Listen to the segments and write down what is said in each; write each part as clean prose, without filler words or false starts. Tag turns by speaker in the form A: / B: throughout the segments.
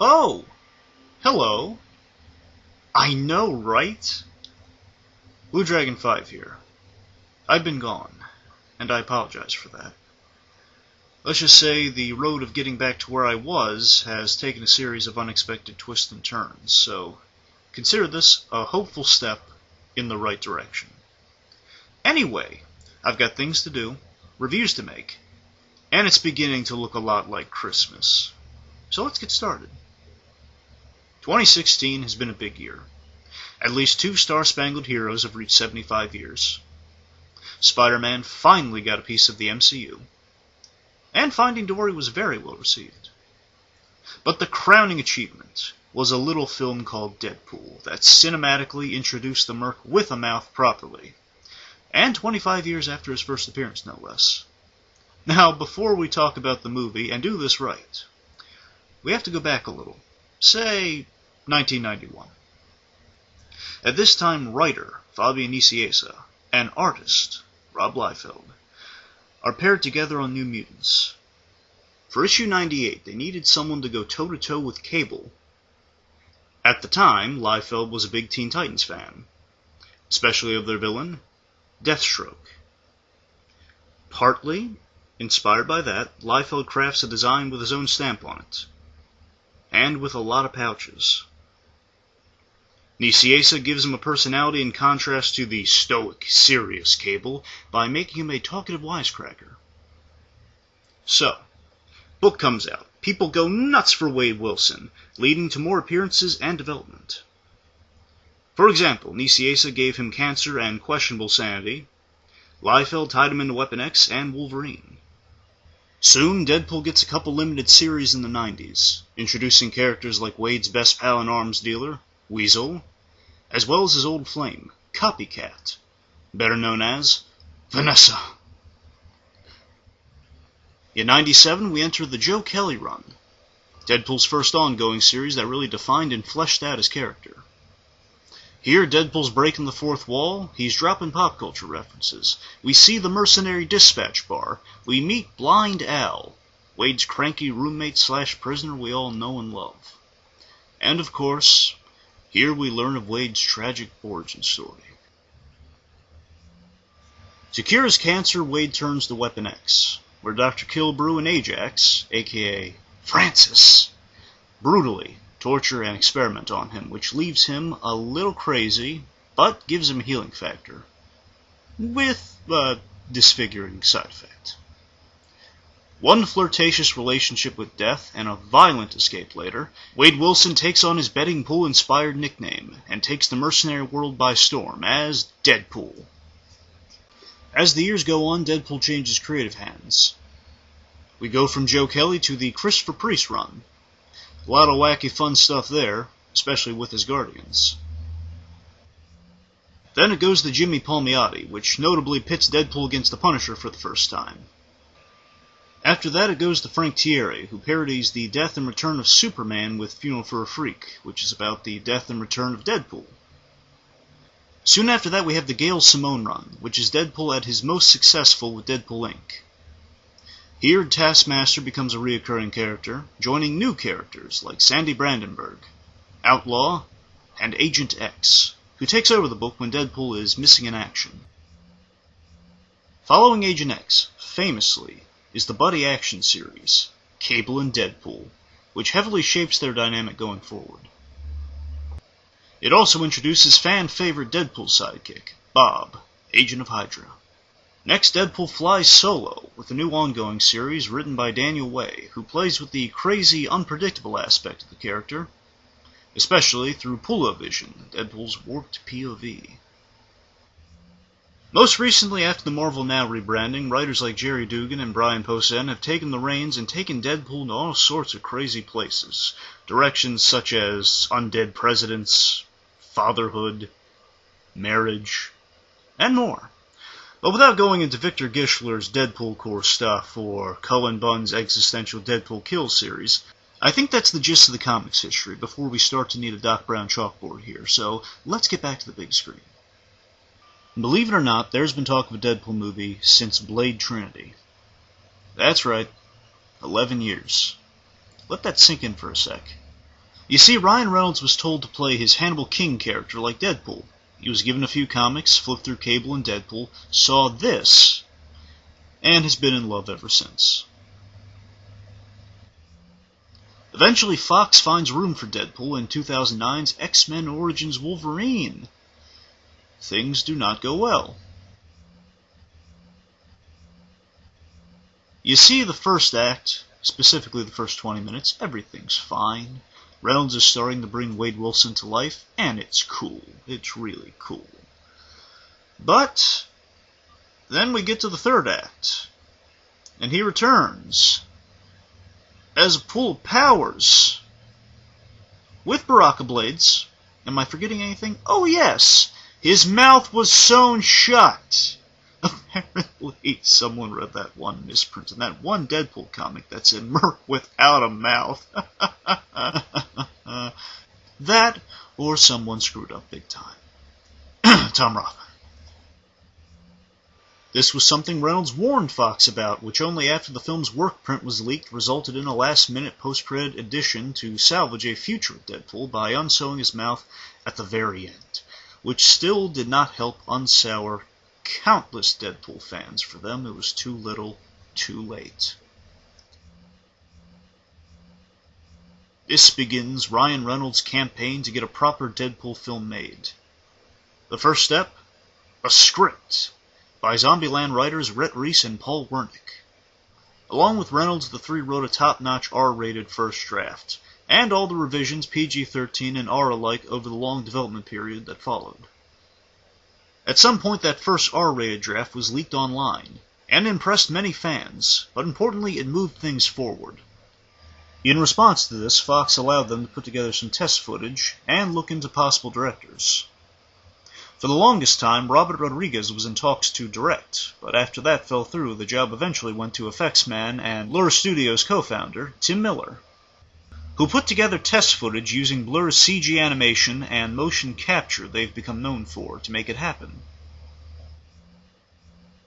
A: Oh, hello. I know, right? Blue Dragon 5 here. I've been gone, and I apologize for that. Let's just say the road of getting back to where I was has taken a series of unexpected twists and turns, so consider this a hopeful step in the right direction. Anyway, I've got things to do, reviews to make, and it's beginning to look a lot like Christmas. So let's get started. 2016 has been a big year. At least 2 Star-Spangled Heroes have reached 75 years. Spider-Man finally got a piece of the MCU. And Finding Dory was very well received. But the crowning achievement was a little film called Deadpool that cinematically introduced the Merc with a mouth properly. And 25 years after his first appearance, no less. Now, before we talk about the movie, and do this right, we have to go back a little. Say, 1991. At this time, writer Fabian Nicieza and artist Rob Liefeld are paired together on New Mutants. For issue 98, they needed someone to go toe-to-toe with Cable. At the time, Liefeld was a big Teen Titans fan, especially of their villain, Deathstroke. Partly inspired by that, Liefeld crafts a design with his own stamp on it, and with a lot of pouches. Nicieza gives him a personality in contrast to the stoic, serious Cable by making him a talkative wisecracker. So, book comes out. People go nuts for Wade Wilson, leading to more appearances and development. For example, Nicieza gave him cancer and questionable sanity. Liefeld tied him into Weapon X and Wolverine. Soon, Deadpool gets a couple limited series in the 90s, introducing characters like Wade's best pal and arms dealer, Weasel, as well as his old flame, Copycat, better known as Vanessa. In 97, we enter the Joe Kelly run, Deadpool's first ongoing series that really defined and fleshed out his character. Here, Deadpool's breaking the fourth wall, he's dropping pop culture references. We see the mercenary dispatch bar, we meet Blind Al, Wade's cranky roommate/prisoner we all know and love. And of course, here we learn of Wade's tragic origin story. To cure his cancer, Wade turns to Weapon X, where Dr. Killebrew and Ajax, aka Francis, brutally torture and experiment on him, which leaves him a little crazy, but gives him a healing factor, with a disfiguring side effect. One flirtatious relationship with death and a violent escape later, Wade Wilson takes on his betting pool-inspired nickname and takes the mercenary world by storm as Deadpool. As the years go on, Deadpool changes creative hands. We go from Joe Kelly to the Christopher Priest run. A lot of wacky fun stuff there, especially with his Guardians. Then it goes to Jimmy Palmiotti, which notably pits Deadpool against the Punisher for the first time. After that, it goes to Frank Thierry, who parodies the death and return of Superman with Funeral for a Freak, which is about the death and return of Deadpool. Soon after that, we have the Gail Simone run, which is Deadpool at his most successful with Deadpool Inc. Here, Taskmaster becomes a reoccurring character, joining new characters like Sandy Brandenburg, Outlaw, and Agent X, who takes over the book when Deadpool is missing in action. Following Agent X, famously, is the buddy action series, Cable and Deadpool, which heavily shapes their dynamic going forward. It also introduces fan-favorite Deadpool sidekick, Bob, Agent of Hydra. Next, Deadpool flies solo with a new ongoing series written by Daniel Way, who plays with the crazy, unpredictable aspect of the character, especially through Pull-O-Vision, Deadpool's warped POV. Most recently, after the Marvel Now rebranding, writers like Jerry Dugan and Brian Posehn have taken the reins and taken Deadpool to all sorts of crazy places. Directions such as undead presidents, fatherhood, marriage, and more. But without going into Victor Gischler's Deadpool Core stuff or Cullen Bunn's existential Deadpool Kill series, I think that's the gist of the comics history before we start to need a Doc Brown chalkboard here, so let's get back to the big screen. Believe it or not, there's been talk of a Deadpool movie since Blade Trinity. That's right, 11 years. Let that sink in for a sec. You see, Ryan Reynolds was told to play his Hannibal King character like Deadpool. He was given a few comics, flipped through cable and Deadpool, saw this, and has been in love ever since. Eventually, Fox finds room for Deadpool in 2009's X-Men Origins Wolverine. Things do not go well. You see, the first act, specifically the first 20 minutes, everything's fine. Reynolds is starting to bring Wade Wilson to life, and it's cool. It's really cool. But then we get to the third act, and he returns as a pool of powers with Baraka blades. Am I forgetting anything? Oh yes, his mouth was sewn shut. Apparently someone read that one misprint in that one Deadpool comic that said Merc without a mouth. That, or someone screwed up big time. Tom Roth. This was something Reynolds warned Fox about, which only after the film's work print was leaked resulted in a last-minute post-credit addition to salvage a future Deadpool by unsewing his mouth at the very end, which still did not help unsour countless Deadpool fans. For them, it was too little, too late. This begins Ryan Reynolds' campaign to get a proper Deadpool film made. The first step? A script by Zombieland writers Rhett Reese and Paul Wernick. Along with Reynolds, the three wrote a top-notch R-rated first draft, and all the revisions PG-13 and R alike over the long development period that followed. At some point, that first R-rated draft was leaked online, and impressed many fans, but importantly, it moved things forward. In response to this, Fox allowed them to put together some test footage and look into possible directors. For the longest time, Robert Rodriguez was in talks to direct, but after that fell through, the job eventually went to effects man and Blur Studios co-founder, Tim Miller, who put together test footage using Blur's CG animation and motion capture they've become known for to make it happen.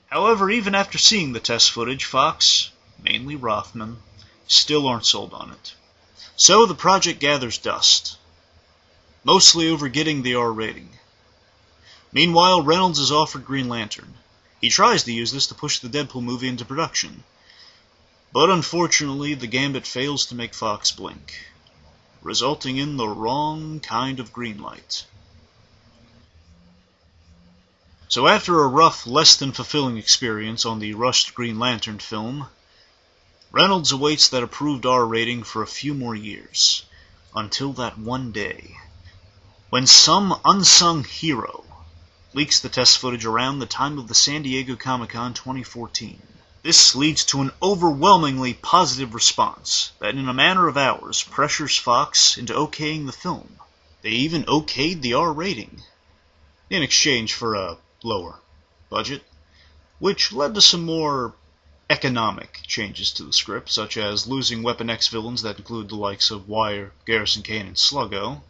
A: However, even after seeing the test footage, Fox, mainly Rothman, still aren't sold on it. So the project gathers dust, mostly over getting the R rating. Meanwhile, Reynolds is offered Green Lantern. He tries to use this to push the Deadpool movie into production, but unfortunately the gambit fails to make Fox blink, resulting in the wrong kind of green light. So after a rough, less than fulfilling experience on the rushed Green Lantern film, Reynolds awaits that approved R rating for a few more years, until that one day, when some unsung hero leaks the test footage around the time of the San Diego Comic-Con 2014. This leads to an overwhelmingly positive response that in a matter of hours pressures Fox into okaying the film. They even okayed the R rating, in exchange for a lower budget, which led to some more economic changes to the script, such as losing Weapon X villains that include the likes of Wire, Garrison Kane, and Sluggo.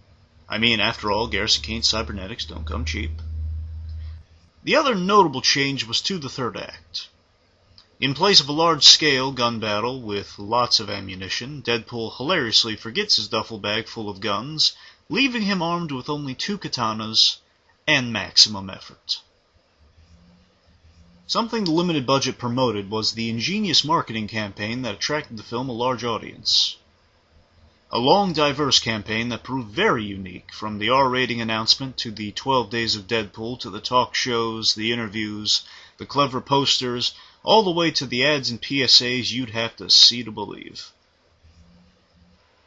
A: I mean, after all, Garrison Kane's cybernetics don't come cheap. The other notable change was to the third act. In place of a large-scale gun battle with lots of ammunition, Deadpool hilariously forgets his duffel bag full of guns, leaving him armed with only 2 katanas and maximum effort. Something the limited budget promoted was the ingenious marketing campaign that attracted the film a large audience. A long, diverse campaign that proved very unique, from the R-rating announcement to the 12 Days of Deadpool to the talk shows, the interviews, the clever posters, all the way to the ads and PSAs you'd have to see to believe.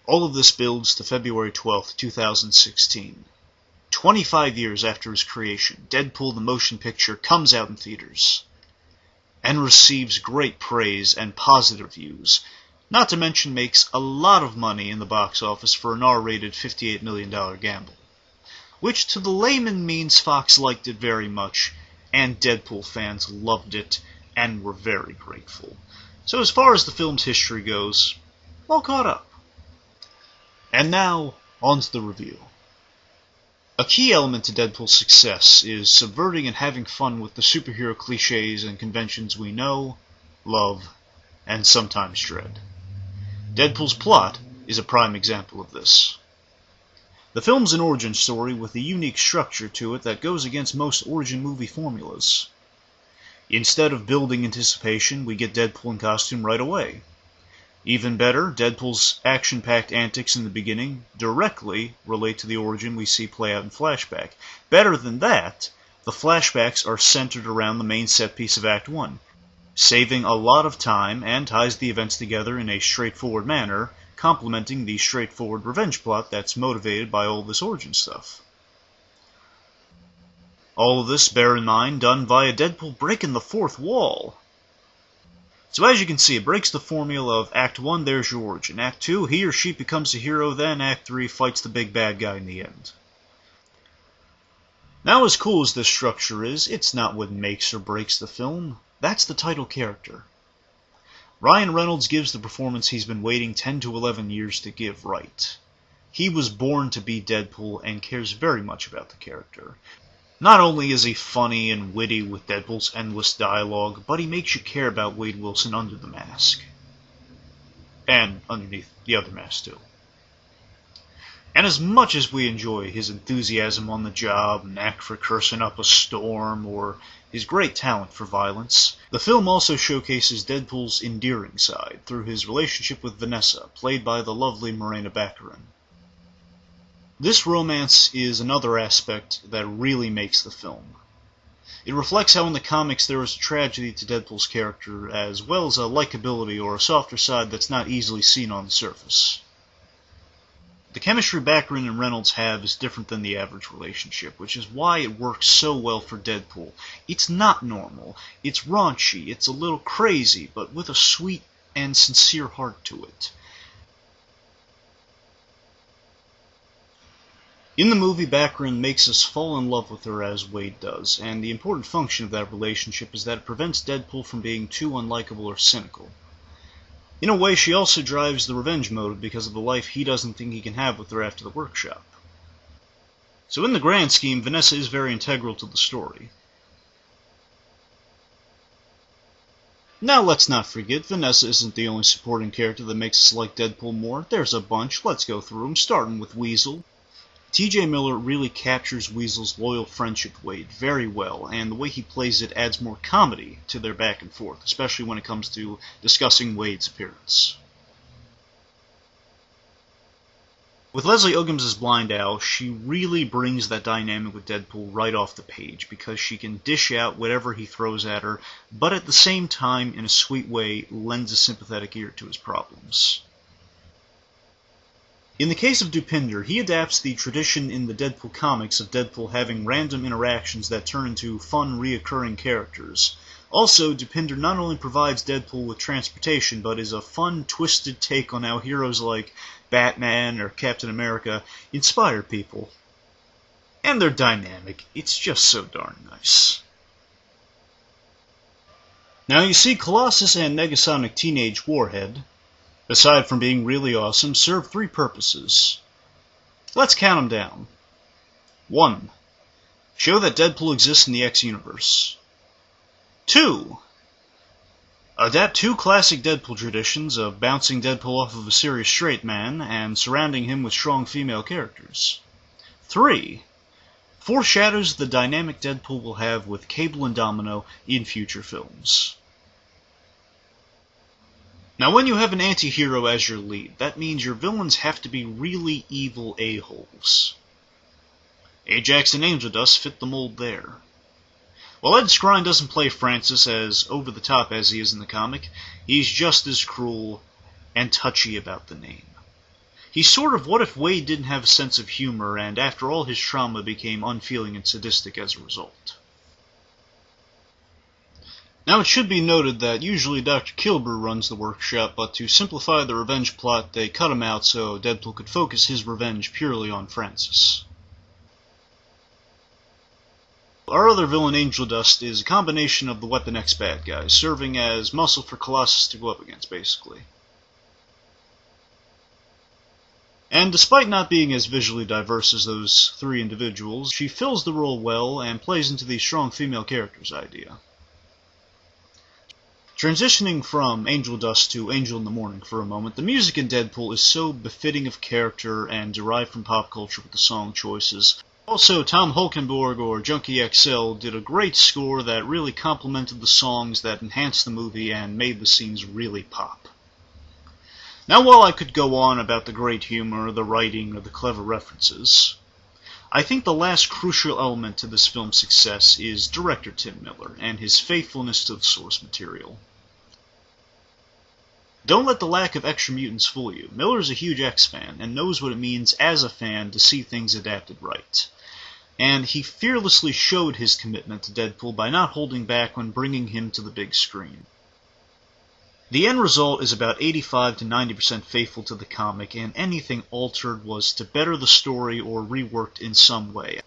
A: All of this builds to February 12th, 2016. 25 years after his creation, Deadpool the motion picture comes out in theaters and receives great praise and positive reviews, not to mention makes a lot of money in the box office for an R-rated $58 million gamble, which to the layman means Fox liked it very much, and Deadpool fans loved it and were very grateful. So as far as the film's history goes, all caught up. And now, on to the review. A key element to Deadpool's success is subverting and having fun with the superhero cliches and conventions we know, love, and sometimes dread. Deadpool's plot is a prime example of this. The film's an origin story with a unique structure to it that goes against most origin movie formulas. Instead of building anticipation, we get Deadpool in costume right away. Even better, Deadpool's action-packed antics in the beginning directly relate to the origin we see play out in flashback. Better than that, the flashbacks are centered around the main set piece of Act 1, saving a lot of time and ties the events together in a straightforward manner, complementing the straightforward revenge plot that's motivated by all this origin stuff. All of this, bear in mind, done via Deadpool breaking the fourth wall. So as you can see, it breaks the formula of Act 1, there's your origin. Act 2, he or she becomes a hero, then Act 3 fights the big bad guy in the end. Now, as cool as this structure is, it's not what makes or breaks the film. That's the title character. Ryan Reynolds gives the performance he's been waiting 10 to 11 years to give right. He was born to be Deadpool and cares very much about the character. Not only is he funny and witty with Deadpool's endless dialogue, but he makes you care about Wade Wilson under the mask. And underneath the other mask, too. And as much as we enjoy his enthusiasm on the job, knack for cursing up a storm, or his great talent for violence, the film also showcases Deadpool's endearing side through his relationship with Vanessa, played by the lovely Morena Baccarin. This romance is another aspect that really makes the film. It reflects how in the comics there is a tragedy to Deadpool's character, as well as a likability or a softer side that's not easily seen on the surface. The chemistry Baccarin and Reynolds have is different than the average relationship, which is why it works so well for Deadpool. It's not normal, it's raunchy, it's a little crazy, but with a sweet and sincere heart to it. In the movie, Baccarin makes us fall in love with her as Wade does, and the important function of that relationship is that it prevents Deadpool from being too unlikable or cynical. In a way, she also drives the revenge motive because of the life he doesn't think he can have with her after the workshop. So in the grand scheme, Vanessa is very integral to the story. Now let's not forget, Vanessa isn't the only supporting character that makes us like Deadpool more. There's a bunch, let's go through them, starting with Weasel. T.J. Miller really captures Weasel's loyal friendship with Wade very well, and the way he plays it adds more comedy to their back and forth, especially when it comes to discussing Wade's appearance. With Leslie Uggams' Blind Owl, she really brings that dynamic with Deadpool right off the page, because she can dish out whatever he throws at her, but at the same time, in a sweet way, lends a sympathetic ear to his problems. In the case of Dupinder, he adapts the tradition in the Deadpool comics of Deadpool having random interactions that turn into fun, reoccurring characters. Also, Dupinder not only provides Deadpool with transportation, but is a fun, twisted take on how heroes like Batman or Captain America inspire people. And they're dynamic. It's just so darn nice. Now you see, Colossus and Negasonic Teenage Warhead, aside from being really awesome, serve three purposes. Let's count them down. 1. Show that Deadpool exists in the X universe. 2. Adapt two classic Deadpool traditions of bouncing Deadpool off of a serious straight man and surrounding him with strong female characters. 3. Foreshadows the dynamic Deadpool will have with Cable and Domino in future films. Now, when you have an anti-hero as your lead, that means your villains have to be really evil a-holes. Ajax and Angel Dust fit the mold there. While Ed Skrein doesn't play Francis as over-the-top as he is in the comic, he's just as cruel and touchy about the name. He's sort of what if Wade didn't have a sense of humor and after all his trauma became unfeeling and sadistic as a result. Now it should be noted that usually Dr. Kilber runs the workshop, but to simplify the revenge plot, they cut him out so Deadpool could focus his revenge purely on Francis. Our other villain, Angel Dust, is a combination of the Weapon X bad guys, serving as muscle for Colossus to go up against, basically. And despite not being as visually diverse as those three individuals, she fills the role well and plays into the strong female characters idea. Transitioning from Angel Dust to Angel in the Morning for a moment, the music in Deadpool is so befitting of character and derived from pop culture with the song choices. Also, Tom Holkenborg or Junkie XL did a great score that really complemented the songs that enhanced the movie and made the scenes really pop. Now, while I could go on about the great humor, the writing, or the clever references, I think the last crucial element to this film's success is director Tim Miller and his faithfulness to the source material. Don't let the lack of Extra Mutants fool you. Miller's a huge X-fan and knows what it means as a fan to see things adapted right. And he fearlessly showed his commitment to Deadpool by not holding back when bringing him to the big screen. The end result is about 85 to 90% faithful to the comic, and anything altered was to better the story or reworked in some way.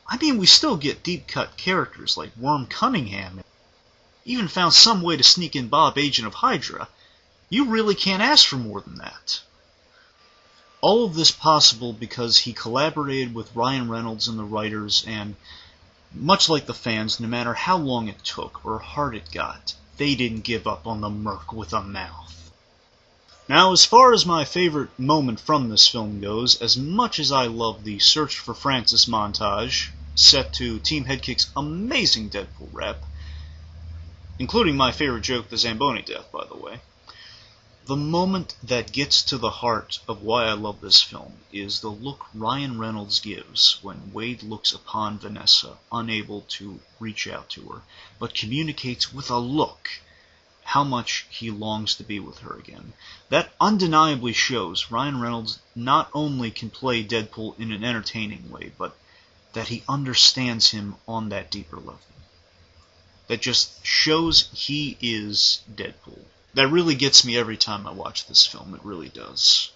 A: I mean, we still get deep-cut characters like Worm Cunningham, even found some way to sneak in Bob, Agent of Hydra. You really can't ask for more than that. All of this possible because he collaborated with Ryan Reynolds and the writers, and much like the fans, no matter how long it took or hard it got, they didn't give up on the merc with a mouth. Now, as far as my favorite moment from this film goes, as much as I love the Search for Francis montage, set to Team Headkick's amazing Deadpool rap, including my favorite joke, the Zamboni death, by the way, the moment that gets to the heart of why I love this film is the look Ryan Reynolds gives when Wade looks upon Vanessa, unable to reach out to her, but communicates with a look how much he longs to be with her again. That undeniably shows Ryan Reynolds not only can play Deadpool in an entertaining way, but that he understands him on that deeper level. That just shows he is Deadpool. That really gets me every time I watch this film, it really does.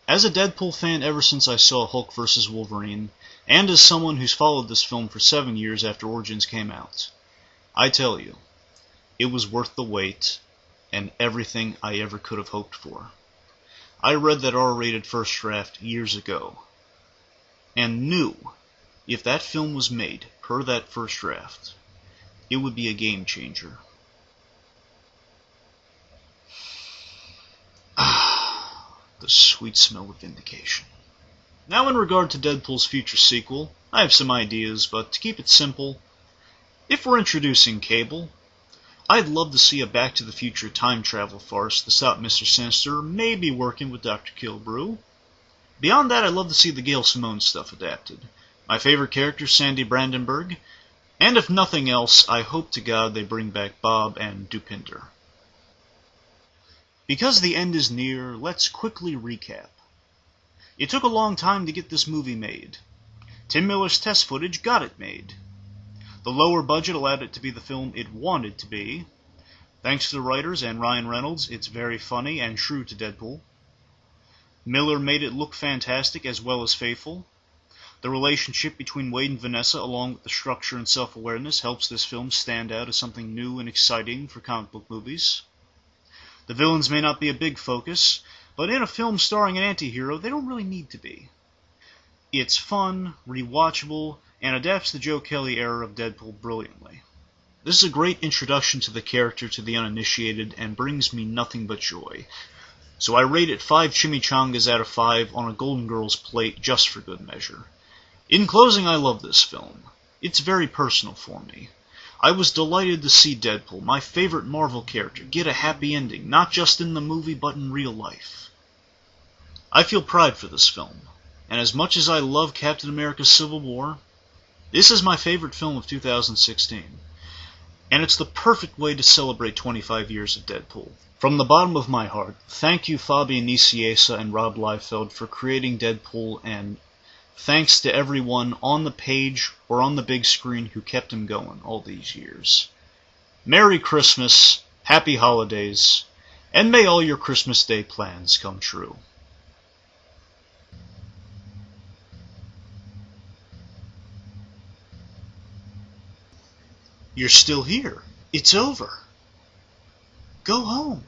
A: As a Deadpool fan ever since I saw Hulk vs. Wolverine, and as someone who's followed this film for 7 years after Origins came out, I tell you, it was worth the wait, and everything I ever could have hoped for. I read that R-rated first draft years ago, and knew if that film was made per that first draft, it would be a game changer. The sweet smell of vindication. Now, in regard to Deadpool's future sequel, I have some ideas, but to keep it simple, if we're introducing Cable, I'd love to see a Back to the Future time travel farce to stop Mr. Sinister maybe working with Dr. Kilbrew. Beyond that, I'd love to see the Gail Simone stuff adapted. My favorite character, Sandy Brandenburg, and if nothing else, I hope to God they bring back Bob and Dupinder. Because the end is near, let's quickly recap. It took a long time to get this movie made. Tim Miller's test footage got it made. The lower budget allowed it to be the film it wanted to be. Thanks to the writers and Ryan Reynolds, it's very funny and true to Deadpool. Miller made it look fantastic as well as faithful. The relationship between Wade and Vanessa, along with the structure and self-awareness, helps this film stand out as something new and exciting for comic book movies. The villains may not be a big focus, but in a film starring an anti-hero, they don't really need to be. It's fun, rewatchable, and adapts the Joe Kelly era of Deadpool brilliantly. This is a great introduction to the character to the uninitiated and brings me nothing but joy. So I rate it 5 chimichangas out of 5 on a Golden Girls plate just for good measure. In closing, I love this film. It's very personal for me. I was delighted to see Deadpool, my favorite Marvel character, get a happy ending, not just in the movie but in real life. I feel pride for this film, and as much as I love Captain America Civil War, this is my favorite film of 2016. And it's the perfect way to celebrate 25 years of Deadpool. From the bottom of my heart, thank you Fabian Nicieza and Rob Liefeld for creating Deadpool, and thanks to everyone on the page or on the big screen who kept him going all these years. Merry Christmas, Happy Holidays, and may all your Christmas Day plans come true. You're still here. It's over. Go home.